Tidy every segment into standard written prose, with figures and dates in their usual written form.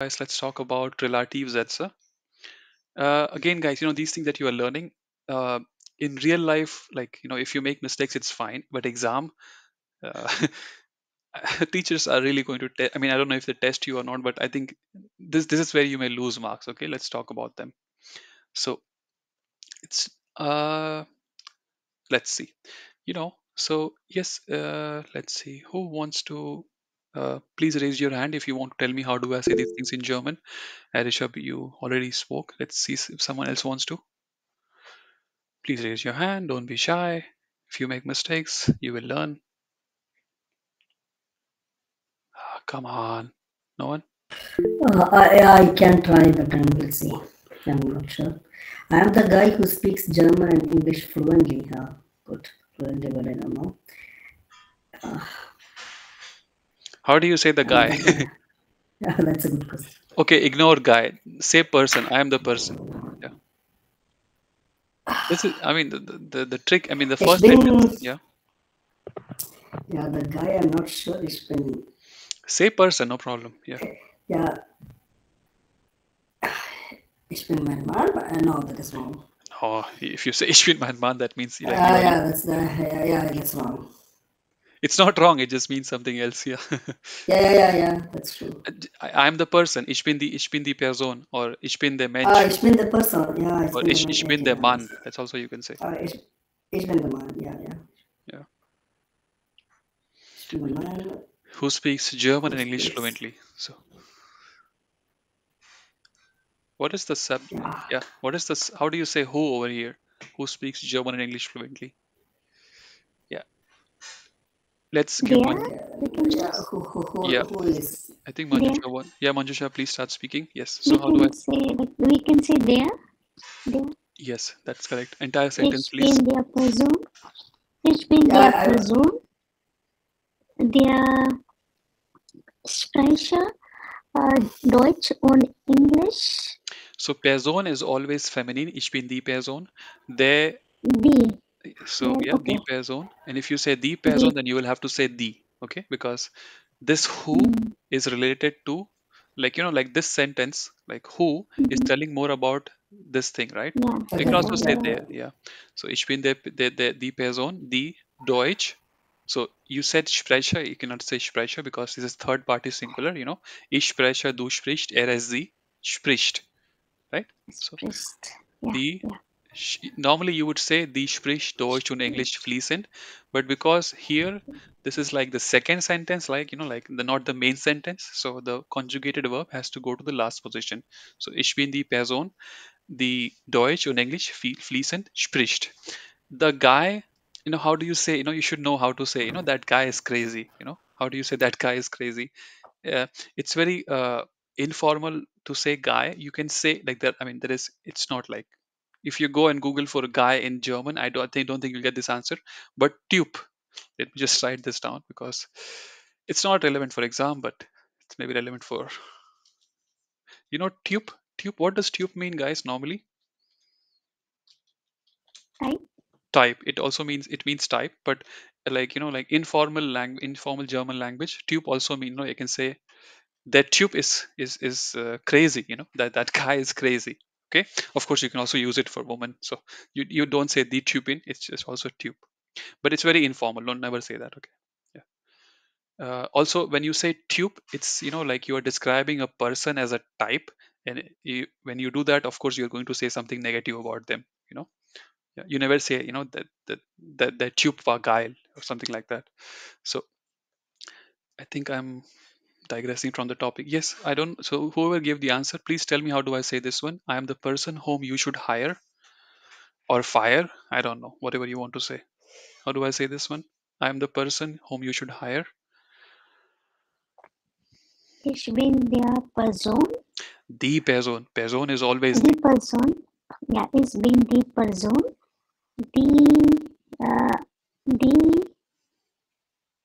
Guys, let's talk about Relativsätze. Again, guys, these things that you are learning uh, in real life, like, if you make mistakes, it's fine. But exam, uh, teachers are really going to test. I mean, I don't know if they test you or not, but I think this is where you may lose marks. Okay, let's talk about them. So it's let's see. So yes, let's see. Who wants to? Please raise your hand if you want to tell me how do I say these things in German. Rishabh, you already spoke. Let's see if someone else wants to. Please raise your hand. Don't be shy. If you make mistakes, you will learn. Come on. No one? I can try, but we'll see. I'm not sure. I am the guy who speaks German and English fluently. Good, fluently, but I don't know. How do you say the I'm guy? the guy. Yeah, that's a good question. Okay, ignore guy. Say person. I am the person. Yeah. This is, I mean, the trick, I mean, the Ich first sentence. bin, Yeah. yeah, the guy. I'm not sure. Ich bin, Say person, no problem. Yeah. yeah, ich bin mein Mann. No, that is wrong. Oh, if you say ich bin mein Mann, that means like you are. Yeah, that's wrong. It's not wrong. It just means something else. Yeah. Yeah, that's true. I'm the person. Ich bin die Person, or ich bin der Ah, Mensch, ich bin the person. Yeah, ich or bin the ich, man. ich Yeah, bin okay, der I Mann. understand. That's also you can say. Ich bin the man. Yeah. Yeah. Ich bin the man Who speaks German who and English speaks. fluently? So, what is the sub? Yeah. Yeah. What is this? How do you say who over here? Who speaks German and English fluently? Yeah. Let's give There, one. we can Yeah, just Yeah. who is? I think there Manjusha won. Yeah, Manjusha, please start speaking. Yes. we So how do I? can say like we can say there. Yes, that's correct. Entire sentence, Ich bin please. der Person. Ich bin Yeah, der Person, der spreche Deutsch und English. So Person is always feminine. Ich bin die Person. There. Die. So yeah, Okay. die Person. And if you say die Die. Person, then you will have to say die. Okay, because this who Mm, is related to, like, like this sentence, like who is mhm. telling more about this thing, right? Yeah, You can okay, also yeah, say yeah, yeah. there. Yeah. So ich bin die Person, die Deutsch. So you said spreche. You cannot say spreche because this is third party singular. Ich spreche, du sprichst, sie spricht, right? So Spricht. Yeah, die yeah. normally you would say die spricht Deutsch und English fließend, but because here this is like the second sentence, like like the not the main sentence, so the conjugated verb has to go to the last position. So ich bin die Person, die Deutsch und English fließend spricht. The guy, how do you say, you should know how to say, that guy is crazy. How do you say that guy is crazy? It's very informal to say guy. You can say like that. I mean, it's not like if you go and Google for a guy in German, I don't think you'll get this answer. But Typ, let me just write this down because it's not relevant for exam, but it's maybe relevant for Typ. Typ. What does Typ mean, guys? Normally, Right? type. It means type, but like like informal German language. Typ also mean you can say that Typ is crazy. That guy is crazy. Okay. Of course, you can also use it for women. So you don't say the Typin. It's just also Typ. But it's very informal. Don't never say that. Okay. Yeah. Also, when you say tube, it's like you are describing a person as a type, and when you do that, of course, you're going to say something negative about them. Yeah, you never say that tube war geil or something like that. So I think I'm digressing from the topic. Yes, I don't. So whoever gave the answer, please tell me how do I say this one? I am the person whom you should hire or fire. I don't know. Whatever you want to say. How do I say this one? I am the person whom you should hire. Ich bin der Person. The person. Person is always the. Die Person. Ja, ich bin die Person, die, die,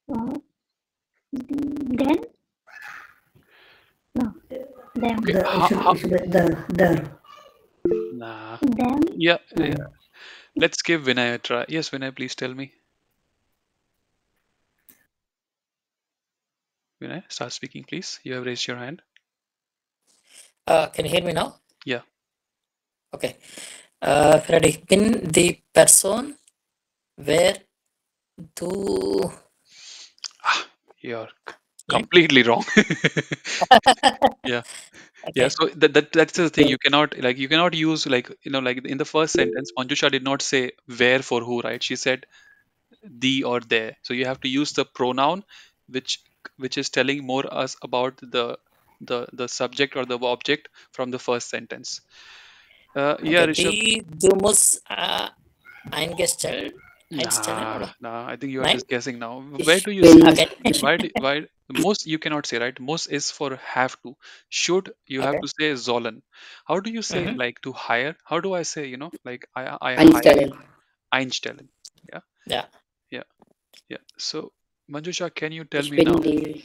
uh, then, no, them, Okay. It should be the. Nah. them, Yeah. Uh, Let's give Vinay a try. Yes, Vinay, please tell me. Vinay, start speaking, please. You have raised your hand. Can you hear me now? Yeah. Okay. Ready. Bin die Person, wer du, Ah, you're yeah. completely wrong. Yeah. Yeah, Okay. so that's the thing. You cannot use, like, like in the first sentence, Manjusha did not say where for who, right? She said the or there. So you have to use the pronoun which which is telling more us about the subject or the object from the first sentence. Yeah, Okay. Rishabh. Du musst einstellen, Nah, oder? nah. I think you are Nein? just guessing now. Where Ich do you see? bin, Okay. Why muss you cannot say, right? Muss is for have to. Should you have Okay. to say sollen. How do you say, Mhm. like, to hire? How do I say, like, I hire einstellen. you? Einstellen. Yeah, Yeah. yeah, yeah. So Manjusha, can you tell Ich me bin now? die,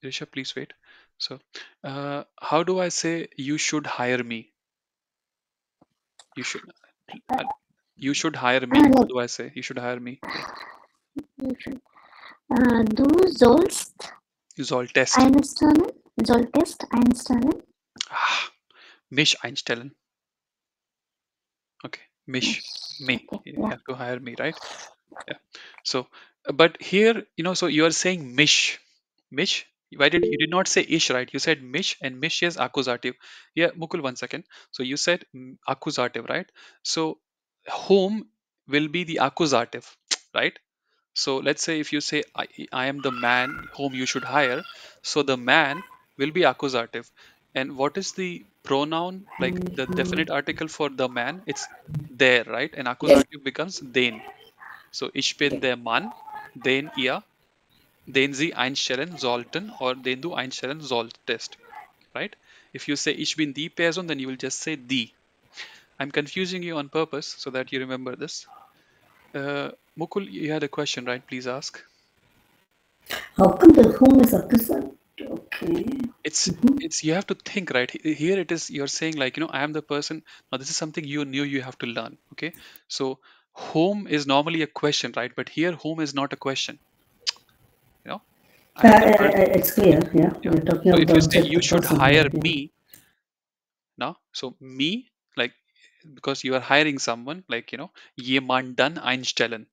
Risha, please wait. So, how do I say you should hire me? You should. uh, You should hire me. How Like do I say? You should hire me. Yeah. you should, du sollst Use all test. einstellen, solltest einstellen. Ah, mich einstellen. Okay, mich, me. Okay, You yeah. have to hire me, right? Yeah. So, but here, so you are saying mich, mich. Why did you did not say ish, right? You said mich, and mich is accusative. Yeah, Mukul, 1 second. So you said accusative, right? So whom will be the accusative, right? So let's say if you say I am the man whom you should hire, so the man will be accusative. And what is the pronoun, like the definite article for the man? It's der, right? And yes, accusative becomes den. So ich bin der Mann, den ihr, den sie einstellen sollten, or den du einstellen solltest, right? If you say ich bin die Person, then you will just say die. I'm confusing you on purpose so that you remember this. Mukul, you had a question, right? Please ask. how come the whom is accused? Okay. it's it's you have to think, right? Here it is, you're saying, like, I am the person. Now this is something you knew, you have to learn. Okay, so whom is normally a question, right? But here whom is not a question. you know I am the person. It's clear, yeah. Yeah, We're talking so about if the you say object, you the should person here, hire yeah. me now, so me, like, because you are hiring someone, like, jemanden einstellen.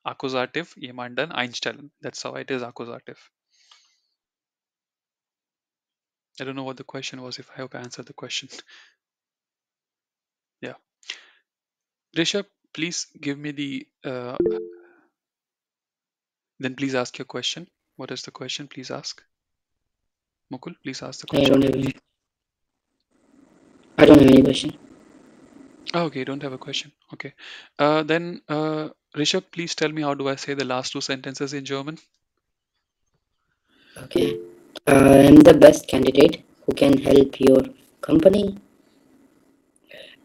Accusative, jemanden einstellen. That's how it is accusative. I don't know what the question was. If I hope I answered the question. Yeah, Rishabh, please give me the then please ask your question. What is the question? Please ask. Mukul, please ask the I question. don't have any, I don't have any question. Oh, okay, don't have a question. Okay. Then, Rishabh, please tell me, how do I say the last two sentences in German? Okay. I am the best candidate who can help your company.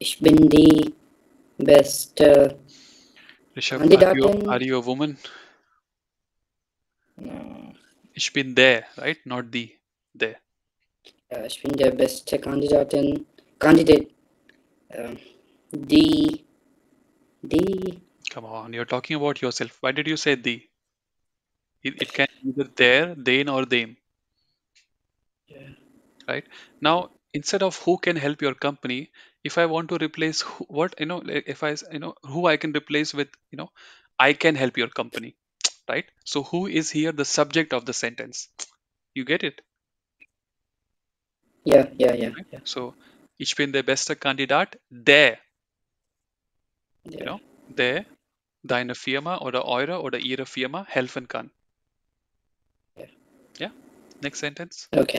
Ich bin die beste Rishabh, are Kandidatin. you a woman? No, Ich bin there, right? Not the there. ich bin der beste Kandidatin. Candidate. Äh, die, die, Come on, you're talking about yourself. Why did you say the? It can be either there, then, or them, right? Now, instead of who can help your company, if I want to replace what, like, if who I can replace with, I can help your company, right? So who is here the subject of the sentence? You get it, right? ja. So ich bin der beste Kandidat, der, Der, der deine Firma oder eure oder ihre Firma helfen kann. der. Yeah. Next sentence. Okay.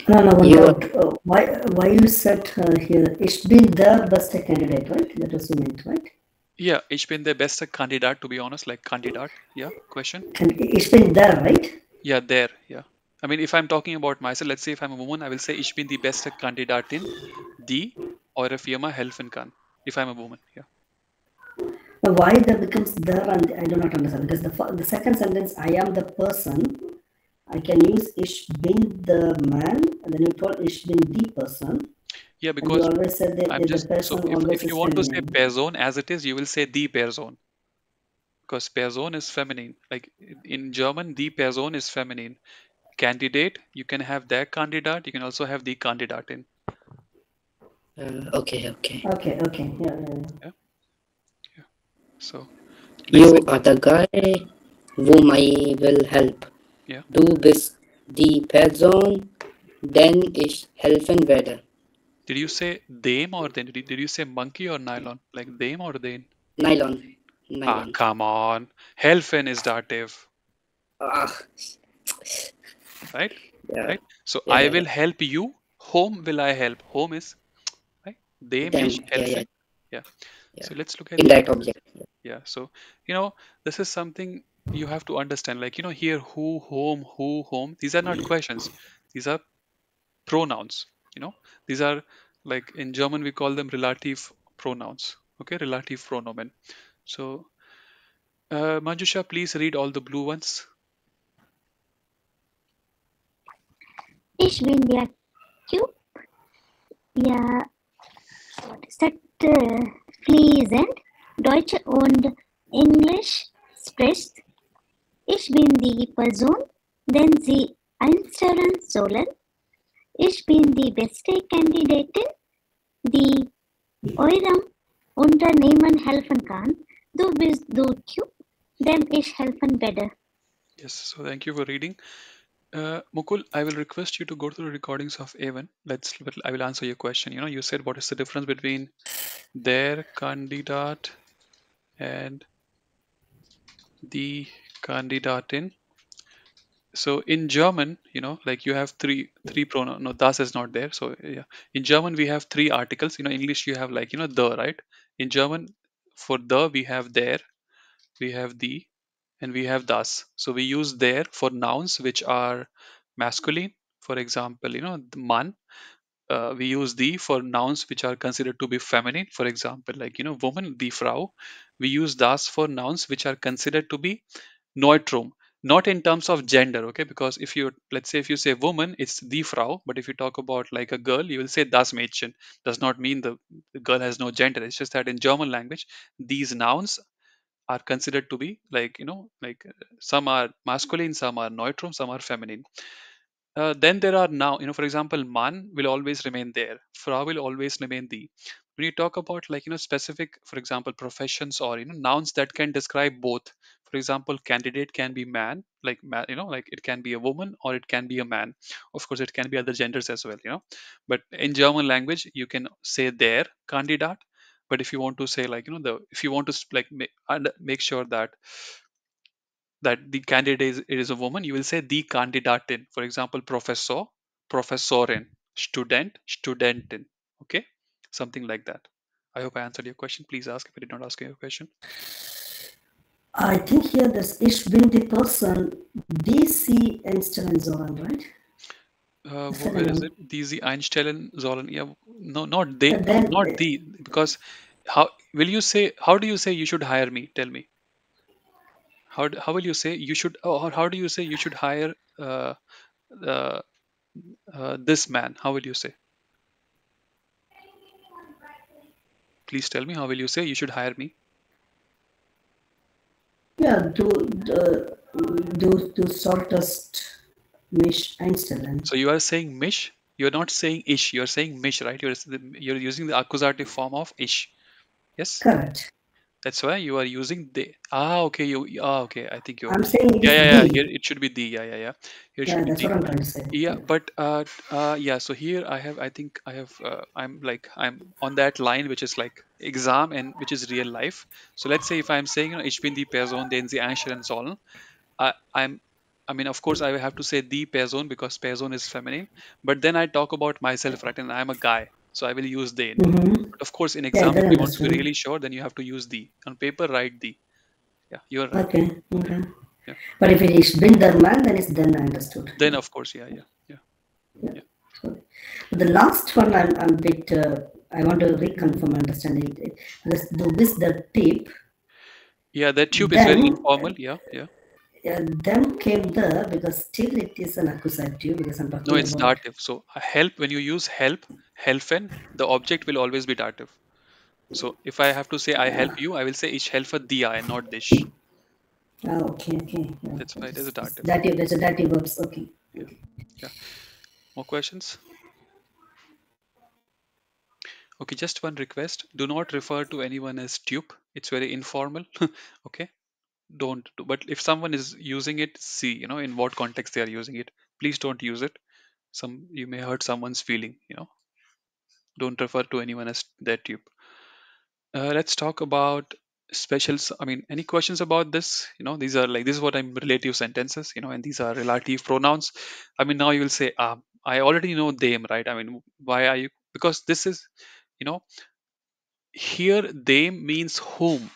No, no, one You doubt. Why you said here, ich bin der beste candidate, right? That was you meant, right? Yeah, ich bin der beste Kandidat, to be honest, like Kandidat. Yeah, question. Ich bin der, right? Yeah, there. Yeah. I mean, if I'm talking about myself, let's say if I'm a woman, I will say ich bin die beste Kandidatin, die eure Firma helfen kann. If I'm a woman, yeah. Now, why there becomes der and I do not understand because the second sentence, I am the person, I can use ich bin the man, and then you told ich bin die person, Yeah, and you because always said that I'm the just so person if always you is want to say feminine. Person as it is, you will say die Person, because Person is feminine. Like in German, die Person is feminine. candidate, you can have der Kandidat, you can also have die Kandidatin. Okay. Okay. Yeah. So let's You say, are the guy whom I will help. yeah. Du bist die Person, den ich helfen werde. Did you say them or then? Did you say monkey or nylon? Like them or then? Nylon. Ah, Nylon. come on. Helfen is dative, Ah, right? yeah. Right? So I Yeah. will help you. Whom will I help? Whom is right? Them Them. is Yeah. helfen. Yeah. So let's look at the Indirect example. object. Yeah. So, this is something you have to understand. Like, here, who, whom. These are not questions. These are pronouns. These are, like, in German, we call them relative pronouns. Okay. Relative pronomen. So, Manjusha, please read all the blue ones. Ich bin der Typ, ja, what is that? Fließend Deutsch und Englisch spricht. Ich bin die Person, den Sie einstellen sollen. Ich bin die beste Kandidatin, die eurem Unternehmen helfen kann. Du bist der Typ, dem ich helfen werde. Yes. So, thank you for reading. Mukul, I will request you to go to the recordings of Avon. I will answer your question. You said what is the difference between der Kandidat and die Kandidatin. So in German, like you have three pronoun. No, das is not there. So yeah, in German we have three articles. English you have, like, the, right? In German, for the we have der, we have die, and we have das. So we use der for nouns which are masculine. For example, the man. We use die for nouns which are considered to be feminine. For example, like, woman, die Frau. We use das for nouns which are considered to be neutrum, not in terms of gender. Okay, because if you, let's say, if you say woman, it's die Frau, but if you talk about like a girl, you will say das Mädchen. Does not mean the girl has no gender. It's just that in German language, these nouns are considered to be, like, like, some are masculine, some are neutrum, some are feminine. Then there are now, for example, man will always remain there. Frau will always remain the. When you talk about, like, specific, for example, professions, or nouns that can describe both. For example, candidate can be man, like like it can be a woman or it can be a man. Of course, it can be other genders as well. But in German language, you can say der Kandidat. But if you want to say, like, if you want to like make sure that the candidate is a woman, you will say die Kandidatin. For example, Professor, Professorin, Student, Studentin. Okay, something like that. I hope I answered your question. Please ask if I did not ask you a question. I think here this ich bin die Person, die Sie einstellen sollen, right? Where is it? Diese einstellen sollen. Yeah, no, not they. And No, then not the. Because how will you say? How do you say you should hire me? Tell me. How will you say you should? Or how do you say you should hire uh, this man? How will you say? Please tell me. How will you say you should hire me? ja, du solltest mich einstellen. So you are saying mish. You're not saying ish. You're saying mish, right? You're using the accusative form of ish. Yes. Correct. That's why you are using the. Okay. Okay. I think you're. I'm saying it Yeah, is yeah, yeah. the. Here it should be the. Yeah, yeah, yeah. Here it should Yeah, be that's the. what I'm trying to say. Yeah, but yeah. So here I have. I think I have. I'm on that line which is like exam and which is real life. So let's say if I'm saying, ich bin die Person, den Sie einstellen sollen. I'm. I mean, of course, I will have to say the person because person is feminine. But then I talk about myself, right? And I'm a guy, so I will use den. Mm-hmm. But of course, in Yeah, exam, if then you want to be understood. really sure, then you have to use the. On paper, write the. Yeah, you're right. Okay. Okay. Yeah. But if it is bin der man, then it's then I understood. Then of course, yeah. So, the last one, I'm bit. I want to reconfirm understanding it. Because the with the tip, Yeah, that tube is very then informal. Yeah. them came there because still it is an accusative because I'm No, talking it's about. dative. So help, when you use helfen, the object will always be dative. So if I have to say I help you, I will say ich helfe dir and not dich. Okay. Yeah, That's why it is a dative. dative. That's a dative verbs. Okay. Yeah. More questions? Okay, just one request. Do not refer to anyone as tube. It's very informal. Okay. Don't. But if someone is using it, see, in what context they are using it. Please don't use it. You may hurt someone's feeling. Don't refer to anyone as that tube. Let's talk about I mean, any questions about this? These are like, this is what I'm relative sentences, and these are relative pronouns. I mean, now you will say, I already know them, right? I mean, why are you? Because this is, you know, here them means whom.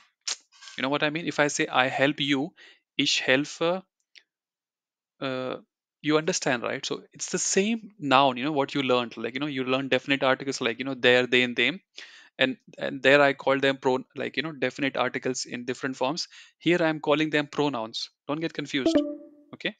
You know what I mean? If I say I help you, ich helfe, uh, you understand, right? So it's the same noun, what you learned. Like, you learn definite articles like, there, they, and them, and there I call them like, definite articles in different forms. Here I'm calling them pronouns. Don't get confused. Okay.